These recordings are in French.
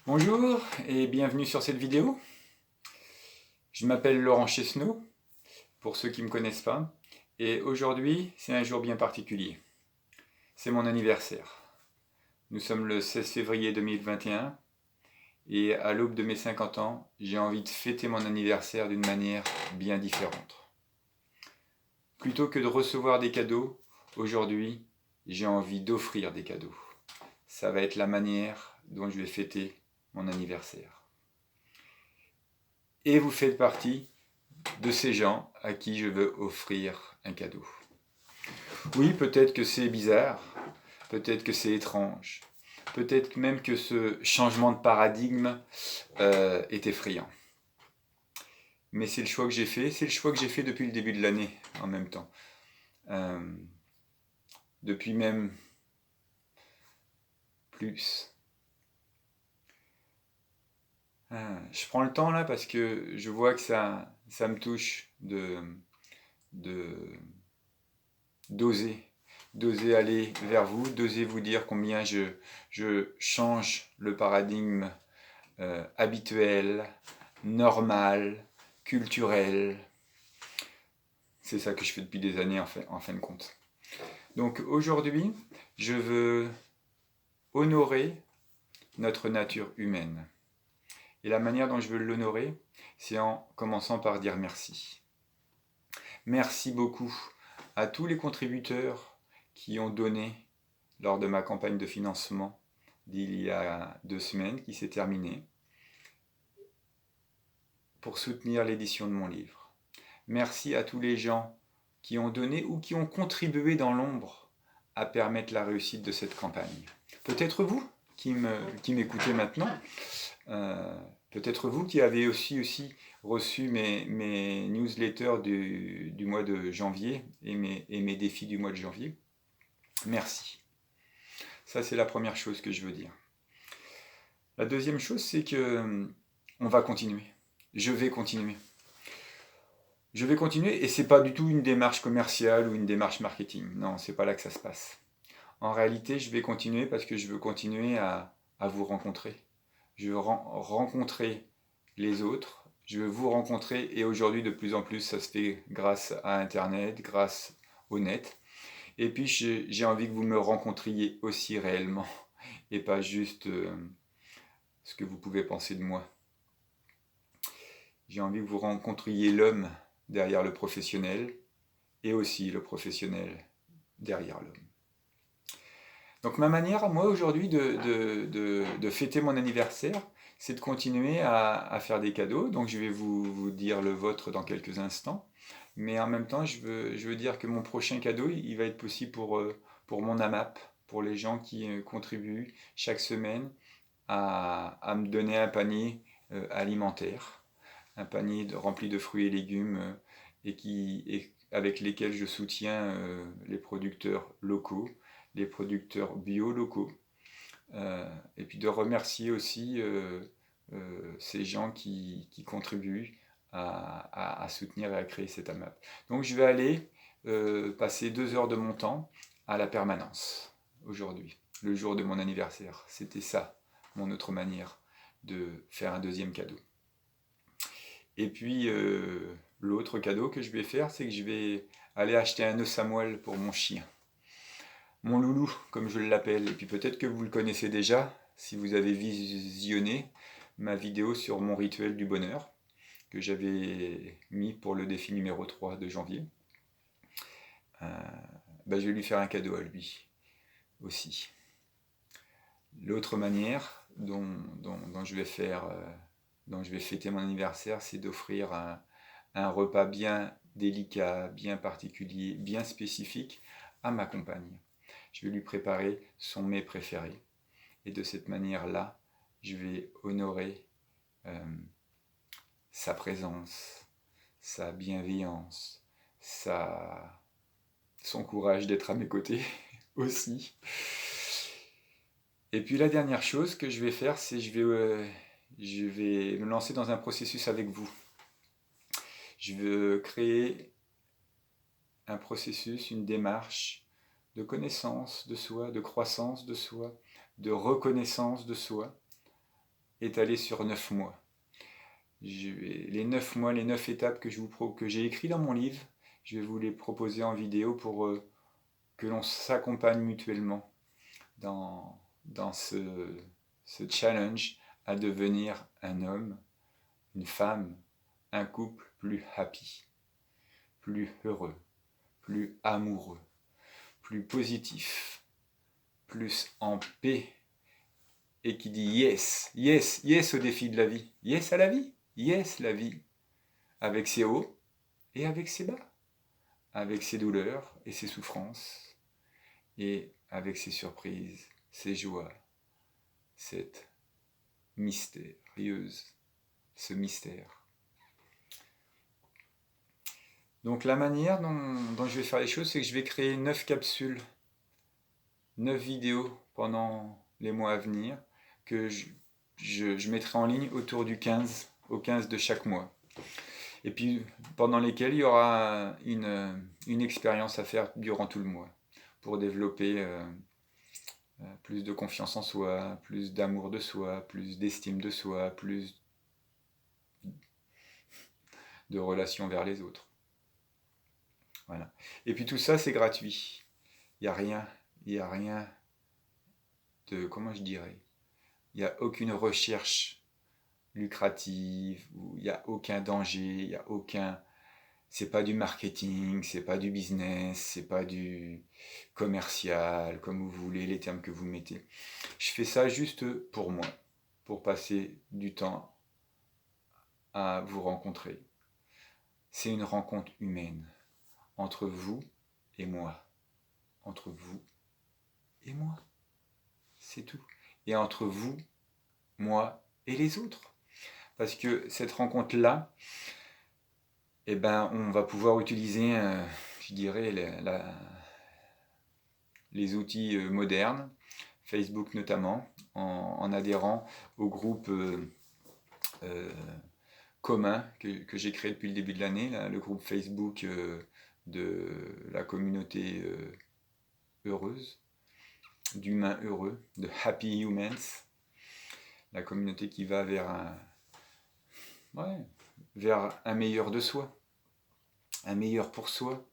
Bonjour et bienvenue sur cette vidéo. Je m'appelle Laurent Chesneau, pour ceux qui ne me connaissent pas, et aujourd'hui c'est un jour bien particulier. C'est mon anniversaire. Nous sommes le 16 février 2021 et à l'aube de mes 50 ans, j'ai envie de fêter mon anniversaire d'une manière bien différente. Plutôt que de recevoir des cadeaux, aujourd'hui j'ai envie d'offrir des cadeaux. Ça va être la manière dont je vais fêter mon anniversaire. Et vous faites partie de ces gens à qui je veux offrir un cadeau. Oui, peut-être que c'est bizarre, peut-être que c'est étrange, peut-être même que ce changement de paradigme est effrayant. Mais c'est le choix que j'ai fait, c'est le choix que j'ai fait depuis le début de l'année en même temps. Depuis même plus. Je prends le temps là parce que je vois que ça me touche d'oser aller vers vous, d'oser vous dire combien je change le paradigme habituel, normal, culturel. C'est ça que je fais depuis des années en fin de compte. Donc aujourd'hui, je veux honorer notre nature humaine. Et la manière dont je veux l'honorer, c'est en commençant par dire merci. Merci beaucoup à tous les contributeurs qui ont donné lors de ma campagne de financement d'il y a 2 semaines qui s'est terminée pour soutenir l'édition de mon livre. Merci à tous les gens qui ont donné ou qui ont contribué dans l'ombre à permettre la réussite de cette campagne. Peut-être vous qui m'écoutez maintenant, peut-être vous qui avez aussi reçu mes newsletters du mois de janvier et mes défis du mois de janvier. Merci. Ça, c'est la première chose que je veux dire. La deuxième chose, c'est que on va continuer. Je vais continuer. Je vais continuer et c'est pas du tout une démarche commerciale ou une démarche marketing. Non, c'est pas là que ça se passe. En réalité, je vais continuer parce que je veux continuer à vous rencontrer. Je veux rencontrer les autres. Je veux vous rencontrer et aujourd'hui, de plus en plus, ça se fait grâce à Internet, grâce au net. Et puis, j'ai envie que vous me rencontriez aussi réellement et pas juste ce que vous pouvez penser de moi. J'ai envie que vous rencontriez l'homme derrière le professionnel et aussi le professionnel derrière l'homme. Donc ma manière, moi aujourd'hui, de fêter mon anniversaire, c'est de continuer à faire des cadeaux. Donc je vais vous dire le vôtre dans quelques instants. Mais en même temps, je veux dire que mon prochain cadeau, il va être possible pour mon AMAP, pour les gens qui contribuent chaque semaine à me donner un panier alimentaire, un panier rempli de fruits et légumes avec lesquels je soutiens les producteurs locaux, les producteurs bio locaux, et puis de remercier aussi ces gens qui contribuent à soutenir et à créer cet AMAP. Donc je vais aller passer 2 heures de mon temps à la permanence aujourd'hui, le jour de mon anniversaire. C'était ça, mon autre manière de faire un deuxième cadeau. Et puis l'autre cadeau que je vais faire, c'est que je vais aller acheter un os à moelle pour mon chien. Mon loulou, comme je l'appelle. Et puis peut-être que vous le connaissez déjà, si vous avez visionné ma vidéo sur mon rituel du bonheur, que j'avais mis pour le défi numéro 3 de janvier. Je vais lui faire un cadeau à lui aussi. L'autre manière dont je vais fêter mon anniversaire, c'est d'offrir un repas bien délicat, bien particulier, bien spécifique à ma compagne. Je vais lui préparer son mets préféré. Et de cette manière-là, je vais honorer sa présence, sa bienveillance, son courage d'être à mes côtés aussi. Et puis la dernière chose que je vais faire, c'est que je vais me lancer dans un processus avec vous. Je veux créer un processus, une démarche de connaissance de soi, de croissance de soi, de reconnaissance de soi, étalé sur 9 mois. Les 9 mois, les 9 étapes que j'ai écrites dans mon livre, je vais vous les proposer en vidéo pour que l'on s'accompagne mutuellement dans ce challenge à devenir un homme, une femme, un couple plus happy, plus heureux, plus amoureux, plus positif, plus en paix, et qui dit yes, yes, yes au défi de la vie, yes à la vie, yes la vie, avec ses hauts et avec ses bas, avec ses douleurs et ses souffrances, et avec ses surprises, ses joies, cette mystérieuse, ce mystère. Donc la manière dont je vais faire les choses, c'est que je vais créer 9 capsules, 9 vidéos pendant les mois à venir, que je mettrai en ligne autour du 15, au 15 de chaque mois. Et puis pendant lesquelles il y aura une expérience à faire durant tout le mois, pour développer plus de confiance en soi, plus d'amour de soi, plus d'estime de soi, plus de relations vers les autres. Voilà. Et puis tout ça, c'est gratuit. Il n'y a rien de, comment je dirais, il n'y a aucune recherche lucrative, il n'y a aucun danger, il n'y a aucun... C'est pas du marketing, c'est pas du business, c'est pas du commercial, comme vous voulez, les termes que vous mettez. Je fais ça juste pour moi, pour passer du temps à vous rencontrer. C'est une rencontre humaine, entre vous et moi. Entre vous et moi. C'est tout. Et entre vous, moi et les autres. Parce que cette rencontre-là, eh ben, on va pouvoir utiliser, je dirais, les outils modernes, Facebook notamment, en adhérant au groupe commun que j'ai créé depuis le début de l'année, le groupe Facebook de la communauté heureuse, d'humains heureux, de Happy Humans, la communauté qui va vers un meilleur de soi, un meilleur pour soi,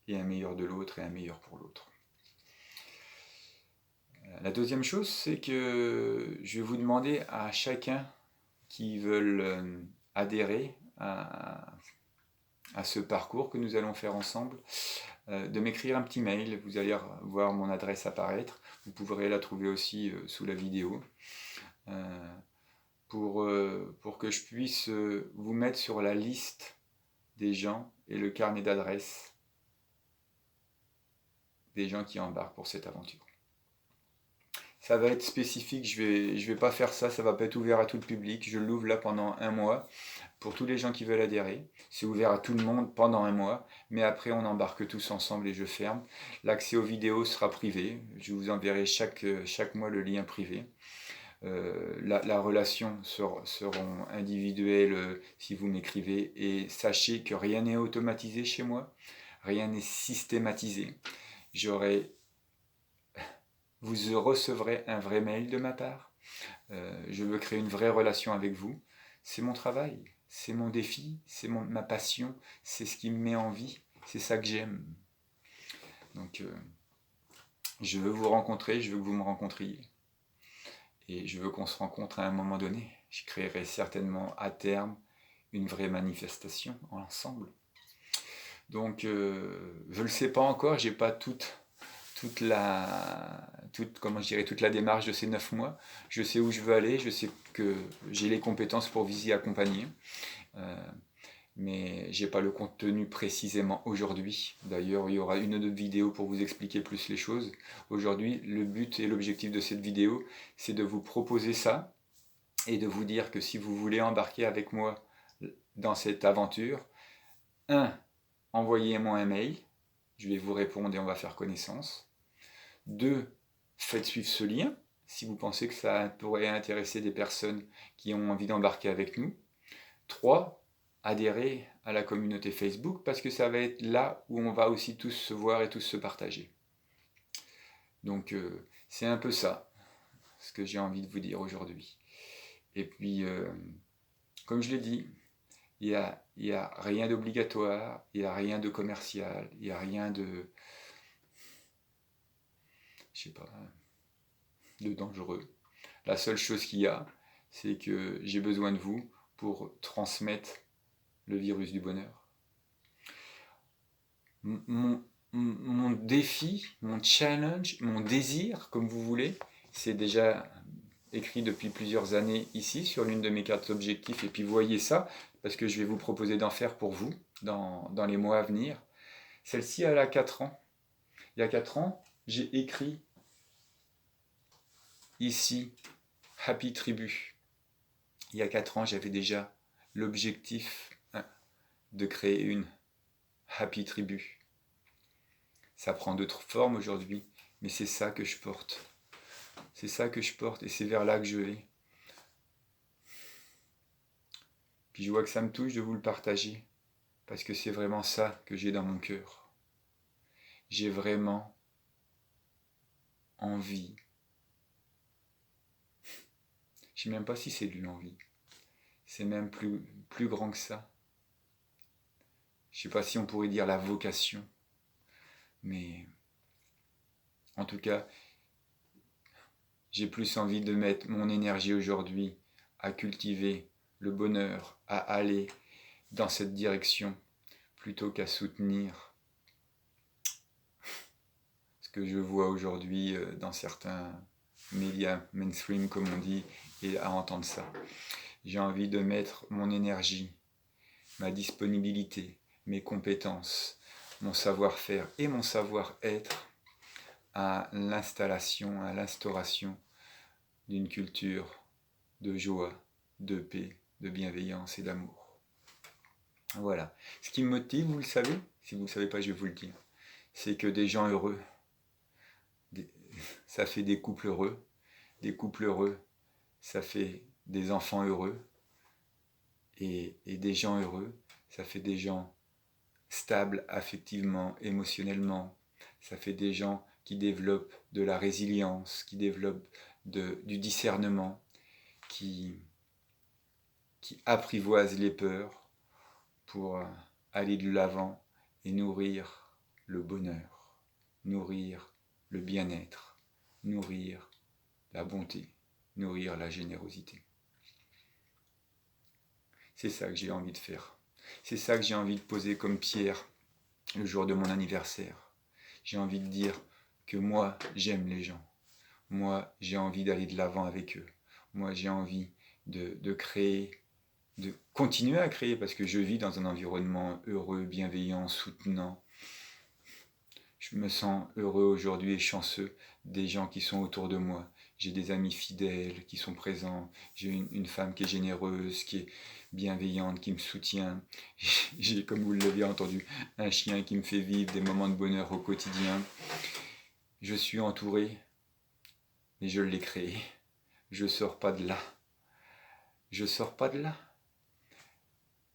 et un meilleur de l'autre, et un meilleur pour l'autre. La deuxième chose, c'est que je vais vous demander à chacun qui veulent adhérer à ce parcours que nous allons faire ensemble, de m'écrire un petit mail. Vous allez voir mon adresse apparaître. Vous pourrez la trouver aussi sous la vidéo. Pour que je puisse vous mettre sur la liste des gens et le carnet d'adresses des gens qui embarquent pour cette aventure. Ça va être spécifique, je vais pas faire ça, ça va pas être ouvert à tout le public. Je l'ouvre là pendant un mois pour tous les gens qui veulent adhérer. C'est ouvert à tout le monde pendant un mois, mais après on embarque tous ensemble et je ferme. L'accès aux vidéos sera privé. Je vous enverrai chaque mois le lien privé. La relation seront individuelles si vous m'écrivez, et sachez que rien n'est automatisé chez moi, rien n'est systématisé. Vous recevrez un vrai mail de ma part. Je veux créer une vraie relation avec vous. C'est mon travail, c'est mon défi, c'est ma passion, c'est ce qui me met en vie, c'est ça que j'aime. Donc je veux vous rencontrer, je veux que vous me rencontriez. Et je veux qu'on se rencontre à un moment donné. Je créerai certainement à terme une vraie manifestation ensemble. Donc, je ne le sais pas encore, j'ai pas toute la démarche de ces 9 mois. Je sais où je veux aller, je sais que j'ai les compétences pour vous y accompagner. Mais j'ai pas le contenu précisément aujourd'hui. D'ailleurs, il y aura une autre vidéo pour vous expliquer plus les choses. Aujourd'hui, le but et l'objectif de cette vidéo, c'est de vous proposer ça et de vous dire que si vous voulez embarquer avec moi dans cette aventure, 1. Envoyez-moi un mail, je vais vous répondre et on va faire connaissance. 2. Faites suivre ce lien, si vous pensez que ça pourrait intéresser des personnes qui ont envie d'embarquer avec nous. 3. Adhérer à la communauté Facebook, parce que ça va être là où on va aussi tous se voir et tous se partager. Donc c'est un peu ça, ce que j'ai envie de vous dire aujourd'hui. Et puis, comme je l'ai dit, il y a rien d'obligatoire, il n'y a rien de commercial, il n'y a rien de, je sais pas, de dangereux. La seule chose qu'il y a, c'est que j'ai besoin de vous pour transmettre le virus du bonheur. Mon défi, mon challenge, mon désir, comme vous voulez, c'est déjà écrit depuis plusieurs années ici sur l'une de mes cartes objectifs. Et puis voyez ça, parce que je vais vous proposer d'en faire pour vous dans les mois à venir. Celle-ci, elle a 4 ans. Il y a 4 ans, j'ai écrit ici Happy Tribu. Il y a 4 ans, j'avais déjà l'objectif de créer une Happy Tribu. Ça prend d'autres formes aujourd'hui, mais c'est ça que je porte. C'est ça que je porte et c'est vers là que je vais. Puis je vois que ça me touche de vous le partager, parce que c'est vraiment ça que j'ai dans mon cœur. J'ai vraiment envie. Je ne sais même pas si c'est lui l'envie. C'est même plus grand que ça. Je ne sais pas si on pourrait dire la vocation. Mais en tout cas, j'ai plus envie de mettre mon énergie aujourd'hui à cultiver le bonheur, à aller dans cette direction, plutôt qu'à soutenir ce que je vois aujourd'hui dans certains médias mainstream, comme on dit, et à entendre ça. J'ai envie de mettre mon énergie, ma disponibilité, mes compétences, mon savoir-faire et mon savoir-être à l'installation, à l'instauration d'une culture de joie, de paix, de bienveillance et d'amour. Voilà. Ce qui me motive, vous le savez, si vous ne le savez pas, je vais vous le dire, c'est que des gens heureux, ça fait des couples heureux, ça fait des enfants heureux, et des gens heureux, ça fait des gens stables affectivement, émotionnellement, ça fait des gens qui développent de la résilience, qui développent du discernement, qui apprivoisent les peurs pour aller de l'avant et nourrir le bonheur, nourrir le bien-être, nourrir la bonté, nourrir la générosité. C'est ça que j'ai envie de faire. C'est ça que j'ai envie de poser comme pierre le jour de mon anniversaire. J'ai envie de dire que moi, j'aime les gens. Moi, j'ai envie d'aller de l'avant avec eux. Moi, j'ai envie de créer, de continuer à créer, parce que je vis dans un environnement heureux, bienveillant, soutenant. Je me sens heureux aujourd'hui et chanceux des gens qui sont autour de moi. J'ai des amis fidèles qui sont présents. J'ai une femme qui est généreuse, qui est bienveillante, qui me soutient. J'ai, comme vous l'avez entendu, un chien qui me fait vivre des moments de bonheur au quotidien. Je suis entouré, mais je l'ai créé. Je ne sors pas de là. Je ne sors pas de là.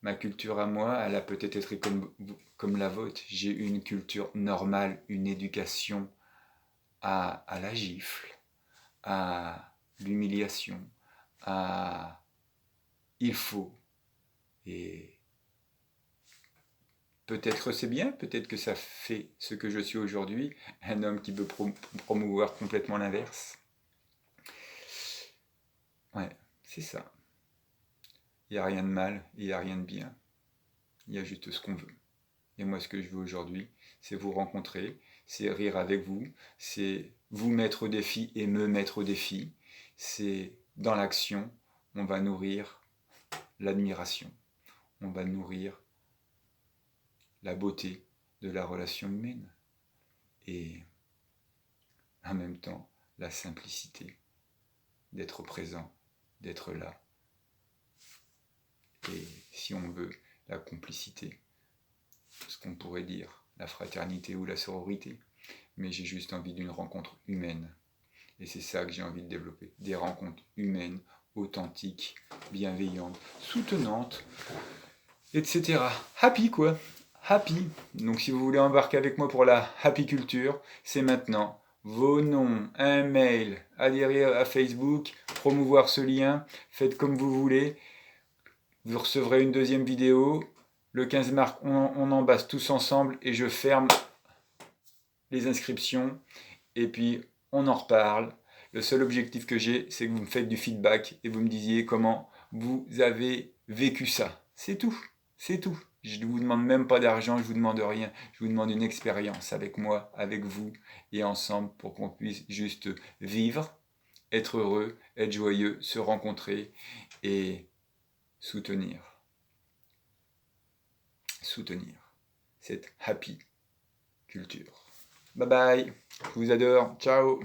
Ma culture à moi, elle a peut-être été comme la vôtre. J'ai eu une culture normale, une éducation à la gifle, à l'humiliation, à il faut. Et peut-être c'est bien, peut-être que ça fait ce que je suis aujourd'hui, un homme qui veut promouvoir complètement l'inverse. Ouais, c'est ça. Il n'y a rien de mal, il n'y a rien de bien. Il y a juste ce qu'on veut. Et moi, ce que je veux aujourd'hui, c'est vous rencontrer, c'est rire avec vous, c'est vous mettre au défi et me mettre au défi. C'est dans l'action, on va nourrir l'admiration, on va nourrir la beauté de la relation humaine. Et en même temps, la simplicité d'être présent, d'être là. Et si on veut, la complicité, ce qu'on pourrait dire la fraternité ou la sororité, mais j'ai juste envie d'une rencontre humaine. Et c'est ça que j'ai envie de développer, des rencontres humaines, authentiques, bienveillantes, soutenantes, etc. Happy quoi, happy. Donc si vous voulez embarquer avec moi pour la happy culture, c'est maintenant. vos noms, un mail, adhérer à Facebook, promouvoir ce lien, faites comme vous voulez. Vous recevrez une deuxième vidéo. Le 15 mars, on en base tous ensemble et je ferme les inscriptions. Et puis, on en reparle. Le seul objectif que j'ai, c'est que vous me faites du feedback et vous me disiez comment vous avez vécu ça. C'est tout. C'est tout. Je ne vous demande même pas d'argent, je ne vous demande rien. Je vous demande une expérience avec moi, avec vous et ensemble pour qu'on puisse juste vivre, être heureux, être joyeux, se rencontrer et soutenir. Soutenir cette happy culture. Bye bye. Je vous adore. Ciao.